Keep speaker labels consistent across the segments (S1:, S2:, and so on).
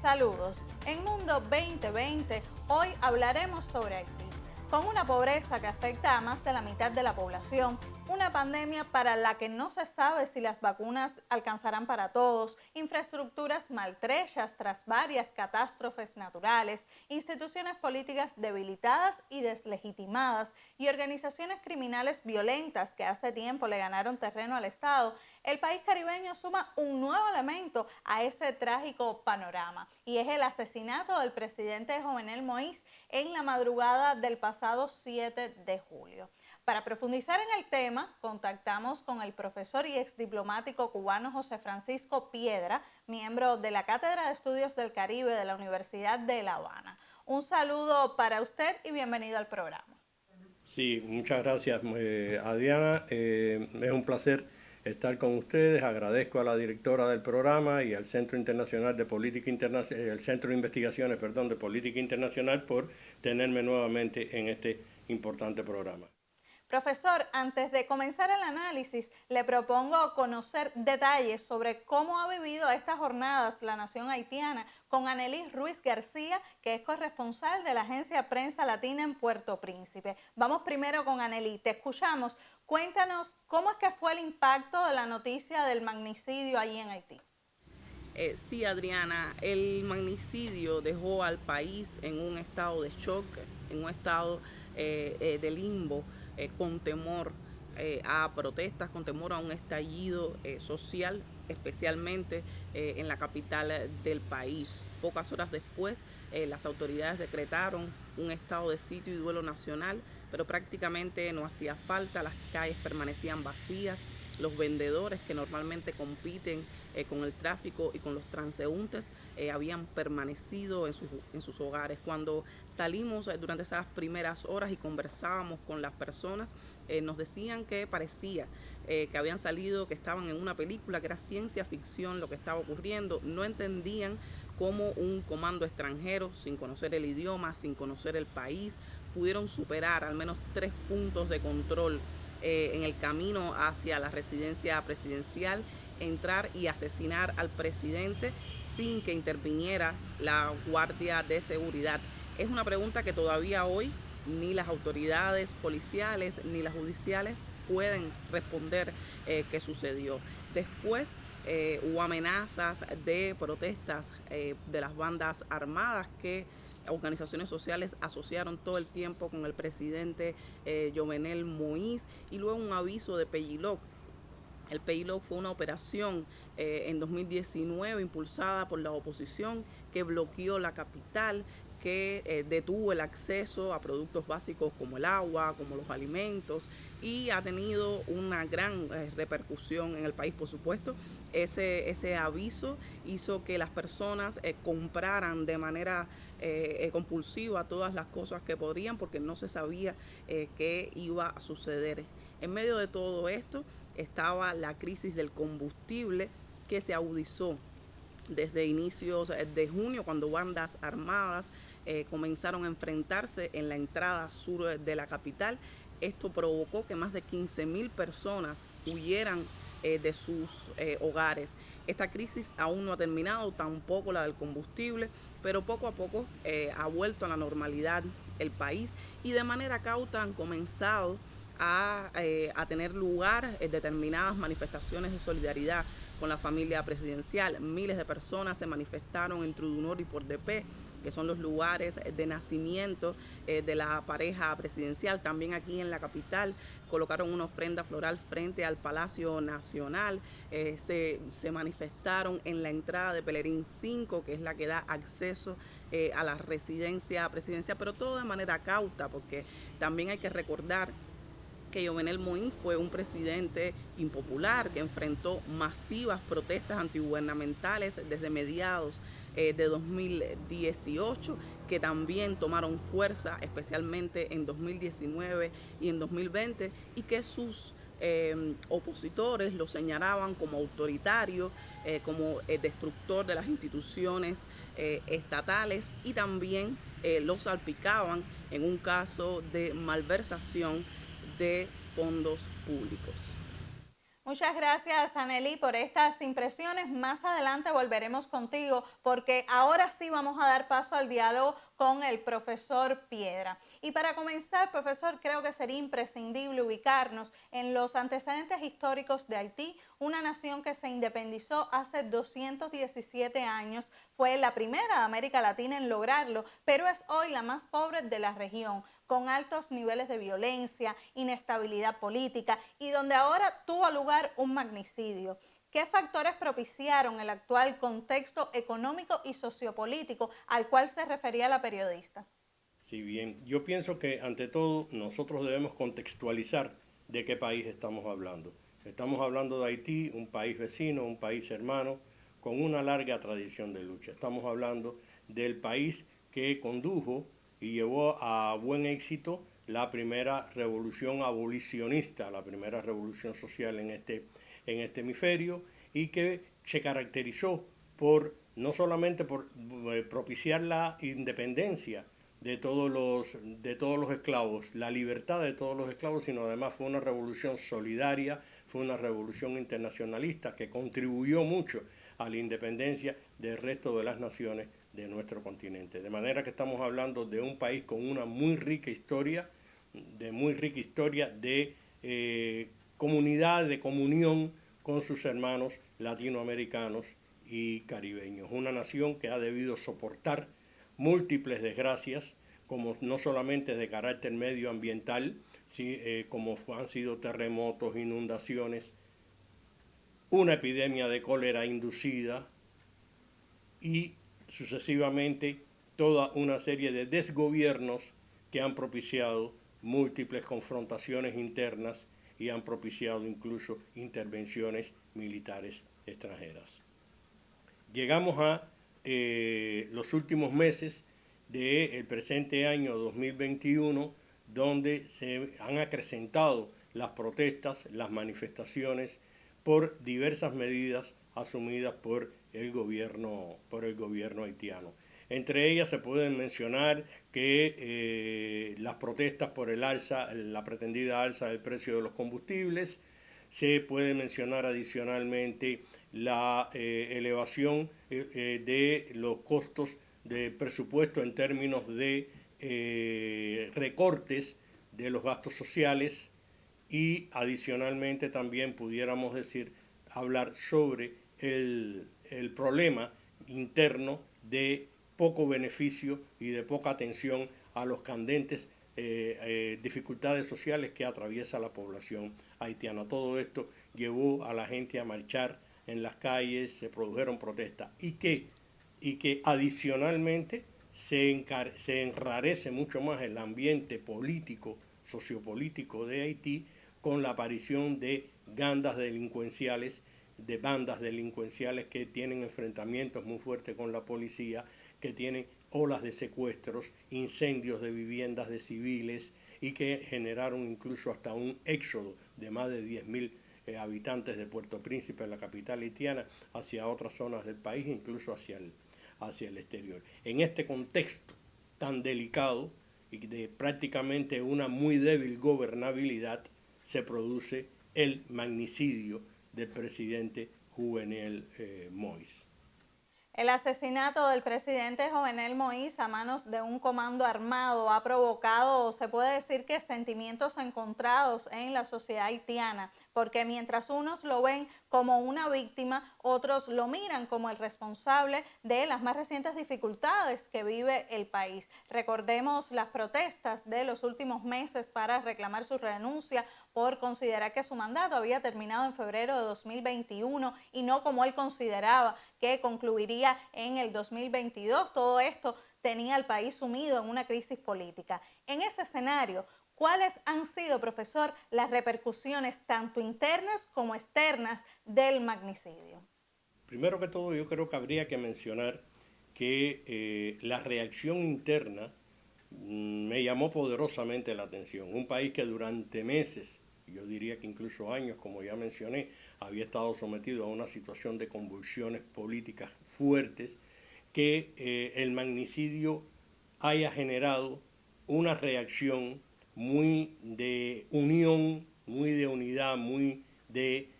S1: Saludos. En Mundo 2020, hoy hablaremos sobre Haití. Con una pobreza que afecta a más de la mitad de la población, una pandemia para la que no se sabe si las vacunas alcanzarán para todos, infraestructuras maltrechas tras varias catástrofes naturales, instituciones políticas debilitadas y deslegitimadas y organizaciones criminales violentas que hace tiempo le ganaron terreno al Estado, el país caribeño suma un nuevo elemento a ese trágico panorama, y es el asesinato del presidente Jovenel Moïse en la madrugada del pasado 7 de julio. Para profundizar en el tema, contactamos con el profesor y exdiplomático cubano José Francisco Piedra, miembro de la Cátedra de Estudios del Caribe de la Universidad de La Habana. Un saludo para usted y bienvenido al programa.
S2: Sí, muchas gracias, Adriana. Es un placer estar con ustedes. Agradezco a la directora del programa y al Centro Internacional de Política Internacional, el Centro de Investigaciones, de Política Internacional, por tenerme nuevamente en este importante programa.
S1: Profesor, antes de comenzar el análisis, le propongo conocer detalles sobre cómo ha vivido estas jornadas la nación haitiana con Anelis Ruiz García, que es corresponsal de la agencia Prensa Latina en Puerto Príncipe. Vamos primero con Anelis, te escuchamos. Cuéntanos cómo es que fue el impacto de la noticia del magnicidio allí en Haití.
S3: Sí, Adriana, el magnicidio dejó al país en un estado de shock, en un estado de limbo, con temor a protestas, con temor a un estallido social, especialmente en la capital del país. Pocas horas después, las autoridades decretaron un estado de sitio y duelo nacional, pero prácticamente no hacía falta, las calles permanecían vacías, los vendedores que normalmente compiten con el tráfico y con los transeúntes habían permanecido en sus hogares. Cuando salimos durante esas primeras horas y conversábamos con las personas, nos decían que parecía que habían salido, que estaban en una película, que era ciencia ficción lo que estaba ocurriendo. No entendían cómo un comando extranjero, sin conocer el idioma, sin conocer el país, pudieron superar al menos 3 puntos de control en el camino hacia la residencia presidencial, entrar y asesinar al presidente sin que interviniera la Guardia de Seguridad. Es una pregunta que todavía hoy ni las autoridades policiales ni las judiciales pueden responder qué sucedió. Después hubo amenazas de protestas de las bandas armadas que organizaciones sociales asociaron todo el tiempo con el presidente Jovenel Moïse, y luego un aviso de Pejiloc. El Pejiloc fue una operación en 2019 impulsada por la oposición que bloqueó la capital, que detuvo el acceso a productos básicos como el agua, como los alimentos, y ha tenido una gran repercusión en el país, por supuesto. Ese aviso hizo que las personas compraran de manera compulsiva todas las cosas que podrían, porque no se sabía qué iba a suceder. En medio de todo esto estaba la crisis del combustible, que se agudizó desde inicios de junio, cuando bandas armadas comenzaron a enfrentarse en la entrada sur de la capital. Esto provocó que más de 15,000 personas huyeran de sus hogares. Esta crisis aún no ha terminado, tampoco la del combustible, pero poco a poco ha vuelto a la normalidad el país, y de manera cauta han comenzado a tener lugar determinadas manifestaciones de solidaridad con la familia presidencial. Miles de personas se manifestaron en Trudunor y Port-de-Paix, que son los lugares de nacimiento de la pareja presidencial. También aquí en la capital colocaron una ofrenda floral frente al Palacio Nacional. Se manifestaron en la entrada de Pelerín 5, que es la que da acceso a la residencia presidencial, pero todo de manera cauta, porque también hay que recordar que Jovenel Moïse fue un presidente impopular que enfrentó masivas protestas antigubernamentales desde mediados de 2018, que también tomaron fuerza especialmente en 2019 y en 2020, y que sus opositores lo señalaban como autoritario, como destructor de las instituciones estatales, y también lo salpicaban en un caso de malversación de fondos públicos.
S1: Muchas gracias, Anely, por estas impresiones. Más adelante volveremos contigo porque ahora sí vamos a dar paso al diálogo con el profesor Piedra. Y para comenzar, profesor, creo que sería imprescindible ubicarnos en los antecedentes históricos de Haití, una nación que se independizó hace 217 años, fue la primera de América Latina en lograrlo, pero es hoy la más pobre de la región, con altos niveles de violencia, inestabilidad política y donde ahora tuvo lugar un magnicidio. ¿Qué factores propiciaron el actual contexto económico y sociopolítico al cual se refería la periodista?
S2: Sí, bien, yo pienso que ante todo nosotros debemos contextualizar de qué país estamos hablando. Estamos hablando de Haití, un país vecino, un país hermano, con una larga tradición de lucha. Estamos hablando del país que condujo y llevó a buen éxito la primera revolución abolicionista, la primera revolución social en este hemisferio, y que se caracterizó por no solamente por propiciar la independencia de todos los esclavos, la libertad de todos los esclavos, sino además fue una revolución solidaria, fue una revolución internacionalista que contribuyó mucho a la independencia del resto de las naciones de nuestro continente. De manera que estamos hablando de un país con una muy rica historia, de comunidad, de comunión con sus hermanos latinoamericanos y caribeños. Una nación que ha debido soportar múltiples desgracias, como no solamente de carácter medioambiental, como han sido terremotos, inundaciones, una epidemia de cólera inducida y sucesivamente toda una serie de desgobiernos que han propiciado múltiples confrontaciones internas y han propiciado incluso intervenciones militares extranjeras. Llegamos a los últimos meses del presente año 2021, donde se han acrecentado las protestas, las manifestaciones por diversas medidas asumidas por el gobierno haitiano. Entre ellas se pueden mencionar que las protestas por la pretendida alza del precio de los combustibles. Se puede mencionar adicionalmente la elevación de los costos de presupuesto en términos de recortes de los gastos sociales, y adicionalmente también pudiéramos hablar sobre el problema interno de poco beneficio y de poca atención a los candentes dificultades sociales que atraviesa la población haitiana. Todo esto llevó a la gente a marchar en las calles, se produjeron protestas y que adicionalmente se enrarece mucho más el ambiente político, sociopolítico de Haití con la aparición de bandas delincuenciales que tienen enfrentamientos muy fuertes con la policía, que tienen olas de secuestros, incendios de viviendas de civiles y que generaron incluso hasta un éxodo de más de 10.000 habitantes de Puerto Príncipe, la capital haitiana, hacia otras zonas del país, incluso hacia el exterior. En este contexto tan delicado y de prácticamente una muy débil gobernabilidad, se produce el magnicidio del presidente Jovenel Moïse.
S1: El asesinato del presidente Jovenel Moïse a manos de un comando armado ha provocado, se puede decir que sentimientos encontrados en la sociedad haitiana, porque mientras unos lo ven como una víctima, otros lo miran como el responsable de las más recientes dificultades que vive el país. Recordemos las protestas de los últimos meses para reclamar su renuncia por considerar que su mandato había terminado en febrero de 2021 y no como él consideraba que concluiría en el 2022. Todo esto tenía al país sumido en una crisis política. En ese escenario, ¿cuáles han sido, profesor, las repercusiones tanto internas como externas del magnicidio?
S2: Primero que todo, yo creo que habría que mencionar que la reacción interna me llamó poderosamente la atención. Un país que durante meses, yo diría que incluso años, como ya mencioné, había estado sometido a una situación de convulsiones políticas fuertes, que el magnicidio haya generado una reacción muy de unión, muy de unidad, muy de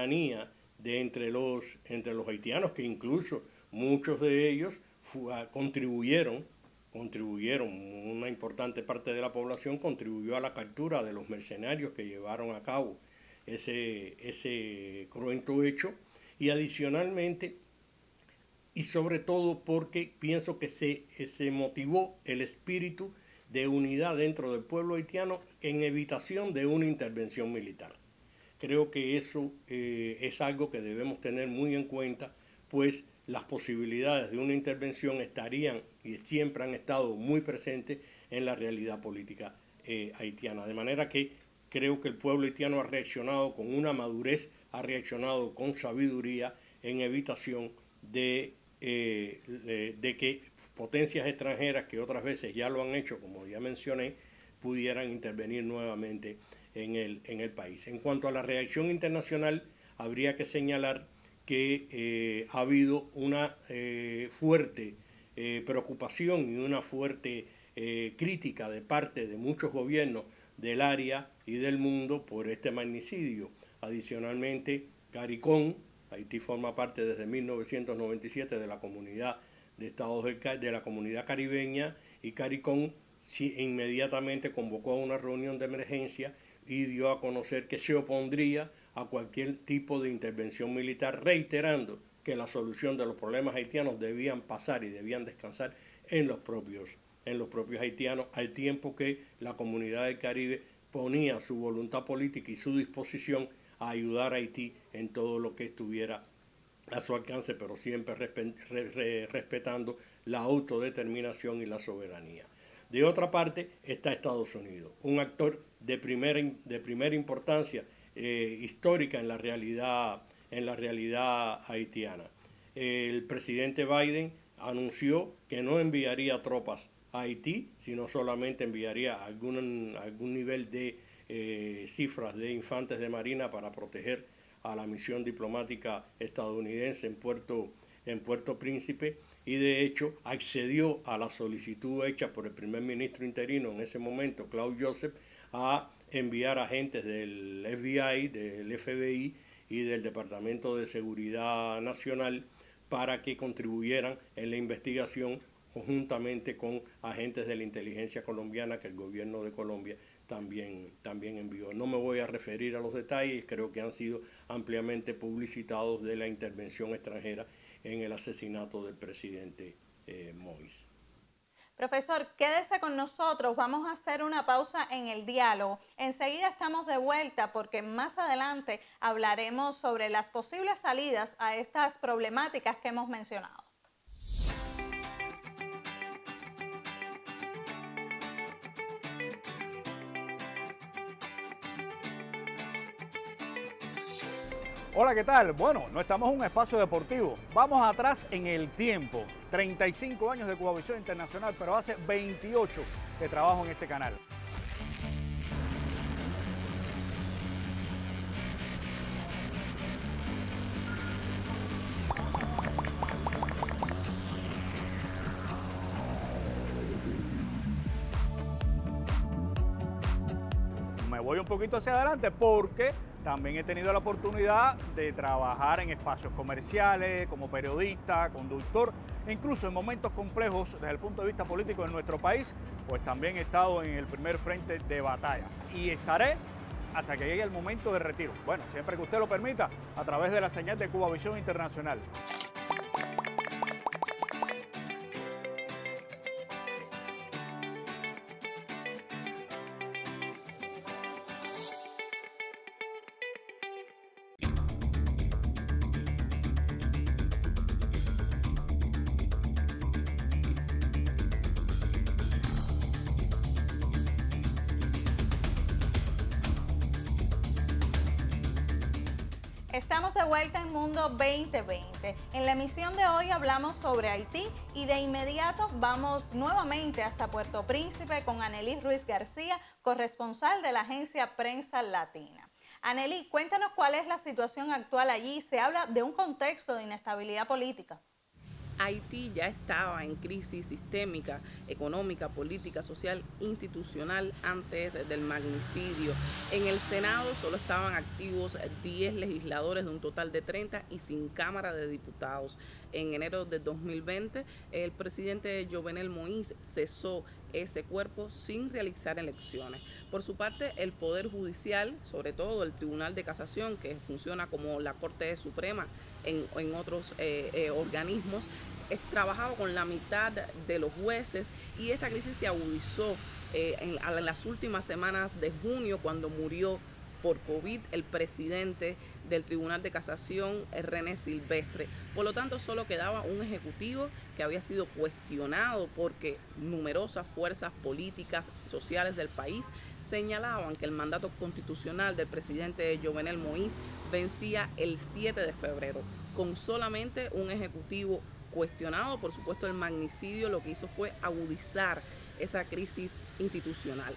S2: soberanía de entre los haitianos, que incluso muchos de ellos contribuyeron, una importante parte de la población contribuyó a la captura de los mercenarios que llevaron a cabo ese cruento hecho, y adicionalmente, y sobre todo porque pienso que se motivó el espíritu de unidad dentro del pueblo haitiano en evitación de una intervención militar. Creo que eso es algo que debemos tener muy en cuenta, pues las posibilidades de una intervención estarían y siempre han estado muy presentes en la realidad política haitiana. De manera que creo que el pueblo haitiano ha reaccionado con una madurez, ha reaccionado con sabiduría en evitación de que potencias extranjeras, que otras veces ya lo han hecho, como ya mencioné, pudieran intervenir nuevamente en el país. En cuanto a la reacción internacional, habría que señalar que ha habido una fuerte preocupación y una fuerte crítica de parte de muchos gobiernos del área y del mundo por este magnicidio. Adicionalmente, CARICOM, Haití forma parte desde 1997 de la comunidad de estados de la comunidad caribeña, y CARICOM inmediatamente convocó a una reunión de emergencia y dio a conocer que se opondría a cualquier tipo de intervención militar, reiterando que la solución de los problemas haitianos debían pasar y debían descansar en los propios haitianos, al tiempo que la comunidad del Caribe ponía su voluntad política y su disposición a ayudar a Haití en todo lo que estuviera a su alcance, pero siempre respetando la autodeterminación y la soberanía. De otra parte está Estados Unidos, un actor de primera importancia histórica en la realidad haitiana. El presidente Biden anunció que no enviaría tropas a Haití, sino solamente enviaría algún nivel de cifras de infantes de marina para proteger a la misión diplomática estadounidense en Puerto Príncipe, y de hecho accedió a la solicitud hecha por el primer ministro interino en ese momento, Claude Joseph, a enviar agentes del FBI, del FBI y del Departamento de Seguridad Nacional para que contribuyeran en la investigación conjuntamente con agentes de la inteligencia colombiana que el gobierno de Colombia también envió. No me voy a referir a los detalles, creo que han sido ampliamente publicitados, de la intervención extranjera en el asesinato del presidente Moïse.
S1: Profesor, quédese con nosotros, vamos a hacer una pausa en el diálogo. Enseguida estamos de vuelta porque más adelante hablaremos sobre las posibles salidas a estas problemáticas que hemos mencionado.
S4: Hola, ¿qué tal? Bueno, no estamos en un espacio deportivo. Vamos atrás en el tiempo. 35 años de Cubavisión Internacional, pero hace 28 que trabajo en este canal. Me voy un poquito hacia adelante porque también he tenido la oportunidad de trabajar en espacios comerciales, como periodista, conductor, e incluso en momentos complejos desde el punto de vista político en nuestro país, pues también he estado en el primer frente de batalla. Y estaré hasta que llegue el momento de retiro. Bueno, siempre que usted lo permita, a través de la señal de Cubavisión Internacional.
S1: Estamos de vuelta en Mundo 2020. En la emisión de hoy hablamos sobre Haití y de inmediato vamos nuevamente hasta Puerto Príncipe con Annely Ruiz García, corresponsal de la agencia Prensa Latina. Annely, cuéntanos cuál es la situación actual allí. Se habla de un contexto de inestabilidad política.
S3: Haití ya estaba en crisis sistémica, económica, política, social, institucional antes del magnicidio. En el Senado solo estaban activos 10 legisladores de un total de 30 y sin Cámara de Diputados. En enero de 2020, el presidente Jovenel Moïse cesó ese cuerpo sin realizar elecciones. Por su parte, el Poder Judicial, sobre todo el Tribunal de Casación, que funciona como la Corte Suprema en otros organismos, trabajaba con la mitad de los jueces y esta crisis se agudizó en las últimas semanas de junio cuando murió por COVID el presidente del Tribunal de Casación, René Silvestre. Por lo tanto, solo quedaba un ejecutivo que había sido cuestionado porque numerosas fuerzas políticas y sociales del país señalaban que el mandato constitucional del presidente Jovenel Moïse vencía el 7 de febrero. Con solamente un ejecutivo cuestionado, por supuesto, el magnicidio lo que hizo fue agudizar esa crisis institucional.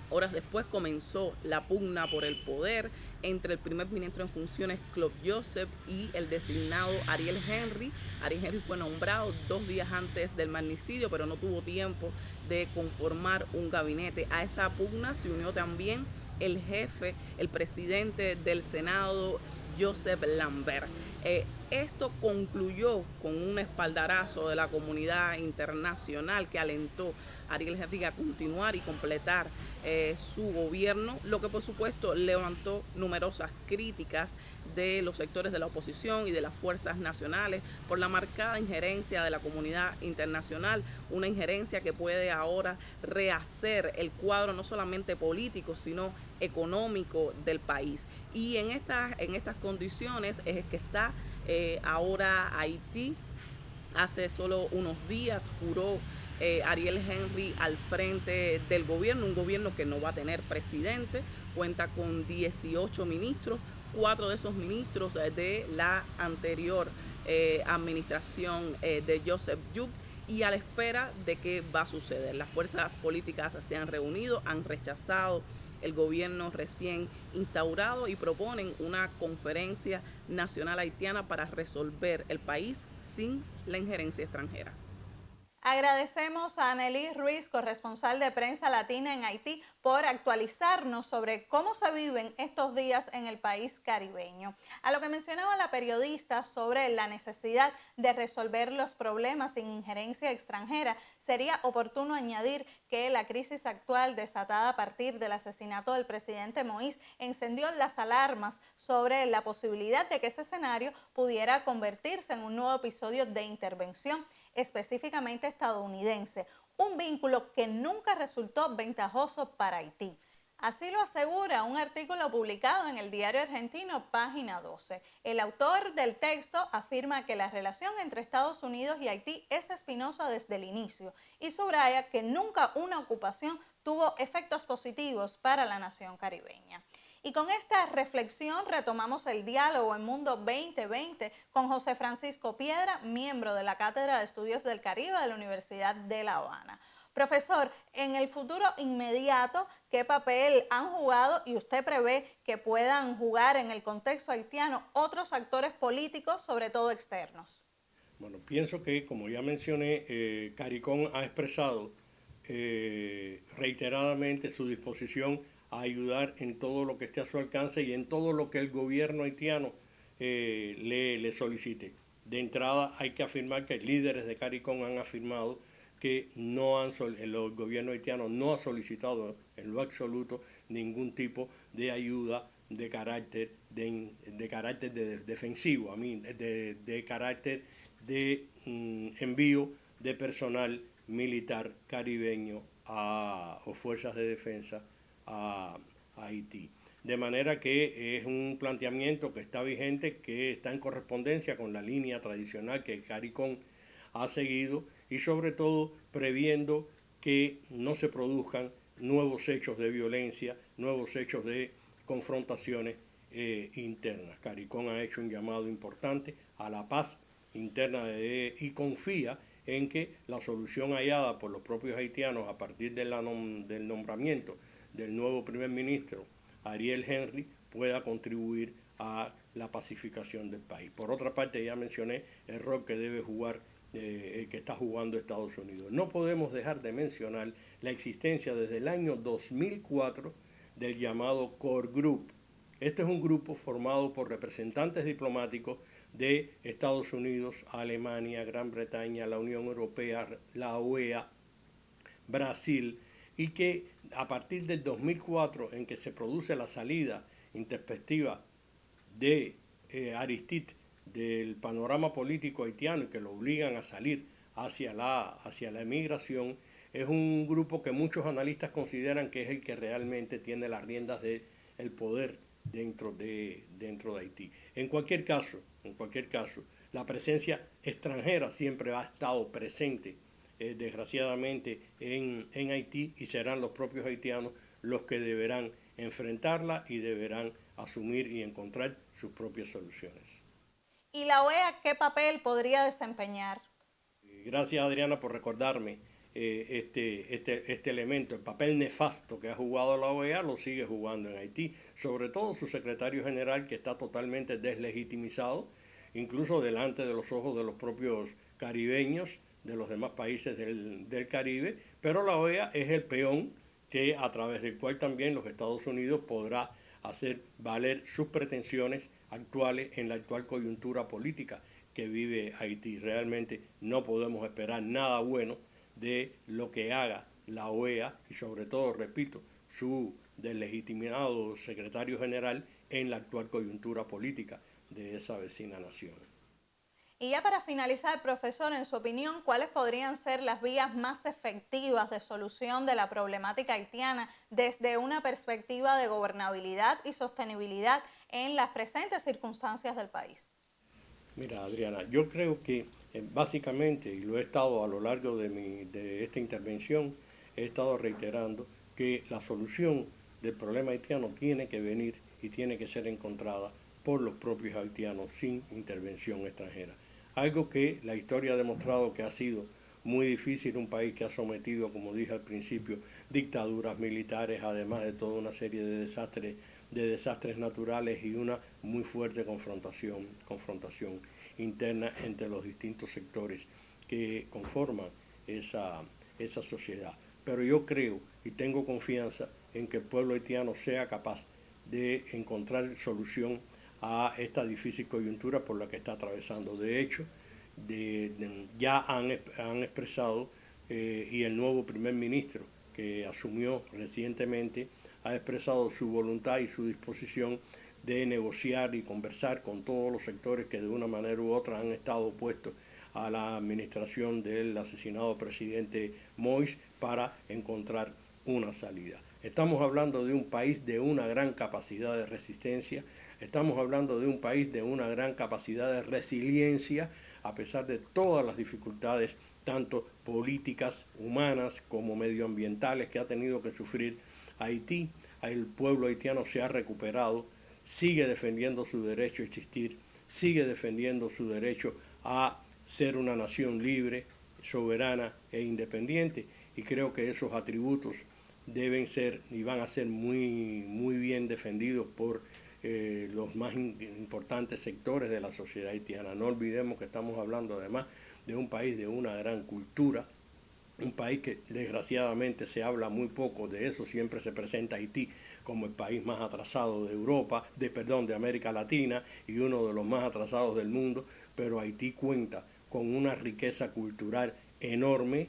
S3: Horas después comenzó la pugna por el poder entre el primer ministro en funciones, Claude Joseph, y el designado Ariel Henry. Ariel Henry fue nombrado 2 días antes del magnicidio, pero no tuvo tiempo de conformar un gabinete. A esa pugna se unió también el jefe, el presidente del Senado, Joseph Lambert. Esto concluyó con un espaldarazo de la comunidad internacional que alentó a Ariel Henry a continuar y completar su gobierno, lo que por supuesto levantó numerosas críticas de los sectores de la oposición y de las fuerzas nacionales por la marcada injerencia de la comunidad internacional, una injerencia que puede ahora rehacer el cuadro no solamente político, sino económico del país. Y en estas condiciones es que está ahora Haití. Hace solo unos días juró Ariel Henry al frente del gobierno, un gobierno que no va a tener presidente, cuenta con 18 ministros, 4 de esos ministros de la anterior administración de Joseph Joubert, y a la espera de qué va a suceder. Las fuerzas políticas se han reunido, han rechazado el gobierno recién instaurado y proponen una conferencia nacional haitiana para resolver el país sin la injerencia extranjera.
S1: Agradecemos a Annelise Ruiz, corresponsal de Prensa Latina en Haití, por actualizarnos sobre cómo se viven estos días en el país caribeño. A lo que mencionaba la periodista sobre la necesidad de resolver los problemas sin injerencia extranjera, sería oportuno añadir que la crisis actual desatada a partir del asesinato del presidente Moïse encendió las alarmas sobre la posibilidad de que ese escenario pudiera convertirse en un nuevo episodio de intervención específicamente estadounidense, un vínculo que nunca resultó ventajoso para Haití. Así lo asegura un artículo publicado en el diario argentino Página 12. El autor del texto afirma que la relación entre Estados Unidos y Haití es espinosa desde el inicio y subraya que nunca una ocupación tuvo efectos positivos para la nación caribeña. Y con esta reflexión retomamos el diálogo en Mundo 2020 con José Francisco Piedra, miembro de la Cátedra de Estudios del Caribe de la Universidad de La Habana. Profesor, en el futuro inmediato, ¿qué papel han jugado y usted prevé que puedan jugar en el contexto haitiano otros actores políticos, sobre todo externos?
S2: Bueno, pienso que, como ya mencioné, CARICOM ha expresado reiteradamente su disposición a ayudar en todo lo que esté a su alcance y en todo lo que el gobierno haitiano le solicite. De entrada hay que afirmar que líderes de CARICOM han afirmado que el gobierno haitiano no ha solicitado en lo absoluto ningún tipo de ayuda de carácter defensivo, de carácter de envío de personal militar caribeño o fuerzas de defensa a Haití. De manera que es un planteamiento que está vigente, que está en correspondencia con la línea tradicional que el CARICOM ha seguido y sobre todo previendo que no se produzcan nuevos hechos de violencia, nuevos hechos de confrontaciones internas. CARICOM ha hecho un llamado importante a la paz interna y confía en que la solución hallada por los propios haitianos a partir del nombramiento del nuevo primer ministro, Ariel Henry, pueda contribuir a la pacificación del país. Por otra parte, ya mencioné el rol que debe jugar que está jugando Estados Unidos. No podemos dejar de mencionar la existencia desde el año 2004 del llamado Core Group. Este es un grupo formado por representantes diplomáticos de Estados Unidos, Alemania, Gran Bretaña, la Unión Europea, la OEA, Brasil, y que a partir del 2004, en que se produce la salida intempestiva de Aristide del panorama político haitiano y que lo obligan a salir hacia la emigración, es un grupo que muchos analistas consideran que es el que realmente tiene las riendas del poder dentro de Haití. En cualquier caso, la presencia extranjera siempre ha estado presente, desgraciadamente, en Haití, y serán los propios haitianos los que deberán enfrentarla y deberán asumir y encontrar sus propias soluciones.
S1: ¿Y la OEA qué papel podría desempeñar?
S2: Gracias, Adriana, por recordarme este elemento. El papel nefasto que ha jugado la OEA lo sigue jugando en Haití, sobre todo su secretario general, que está totalmente deslegitimizado, incluso delante de los ojos de los propios caribeños, de los demás países del Caribe, pero la OEA es el peón a través del cual también los Estados Unidos podrá hacer valer sus pretensiones actuales en la actual coyuntura política que vive Haití. Realmente no podemos esperar nada bueno de lo que haga la OEA y, sobre todo, repito, su deslegitimado secretario general en la actual coyuntura política de esa vecina nación.
S1: Y ya para finalizar, profesor, en su opinión, ¿cuáles podrían ser las vías más efectivas de solución de la problemática haitiana desde una perspectiva de gobernabilidad y sostenibilidad en las presentes circunstancias del país?
S2: Mira, Adriana, yo creo que básicamente, y lo he estado a lo largo de esta intervención, he estado reiterando que la solución del problema haitiano tiene que venir y tiene que ser encontrada por los propios haitianos sin intervención extranjera. Algo que la historia ha demostrado que ha sido muy difícil, un país que ha sometido, como dije al principio, dictaduras militares, además de toda una serie de desastres naturales y una muy fuerte confrontación interna entre los distintos sectores que conforman esa sociedad. Pero yo creo y tengo confianza en que el pueblo haitiano sea capaz de encontrar solución a esta difícil coyuntura por la que está atravesando. De hecho, ya han expresado, y el nuevo primer ministro que asumió recientemente ha expresado su voluntad y su disposición de negociar y conversar con todos los sectores que de una manera u otra han estado opuestos a la administración del asesinado presidente Moïse para encontrar una salida. Estamos hablando de un país de una gran capacidad de resistencia, estamos hablando de un país de una gran capacidad de resiliencia, a pesar de todas las dificultades, tanto políticas, humanas, como medioambientales que ha tenido que sufrir Haití. El pueblo haitiano se ha recuperado, sigue defendiendo su derecho a existir, sigue defendiendo su derecho a ser una nación libre, soberana e independiente, y creo que esos atributos deben ser y van a ser muy bien defendidos por los más importantes sectores de la sociedad haitiana. No olvidemos que estamos hablando además de un país de una gran cultura, un país que desgraciadamente se habla muy poco de eso, siempre se presenta Haití como el país más atrasado de Europa, de América Latina y uno de los más atrasados del mundo, pero Haití cuenta con una riqueza cultural enorme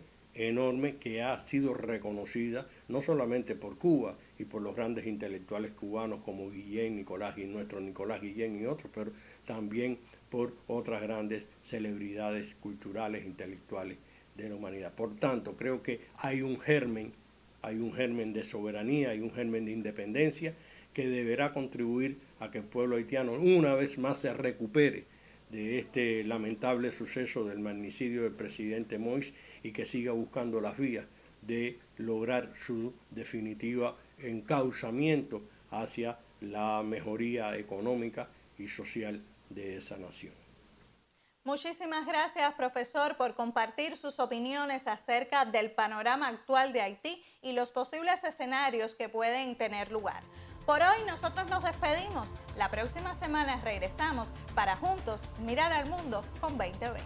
S2: que ha sido reconocida no solamente por Cuba y por los grandes intelectuales cubanos como nuestro Nicolás Guillén y otros, pero también por otras grandes celebridades culturales, intelectuales de la humanidad. Por tanto, creo que hay un germen de soberanía, hay un germen de independencia que deberá contribuir a que el pueblo haitiano una vez más se recupere de este lamentable suceso del magnicidio del presidente Moïse y que siga buscando las vías de lograr su definitiva encauzamiento hacia la mejoría económica y social de esa nación.
S1: Muchísimas gracias, profesor, por compartir sus opiniones acerca del panorama actual de Haití y los posibles escenarios que pueden tener lugar. Por hoy nosotros nos despedimos. La próxima semana regresamos para juntos mirar al mundo con 2020.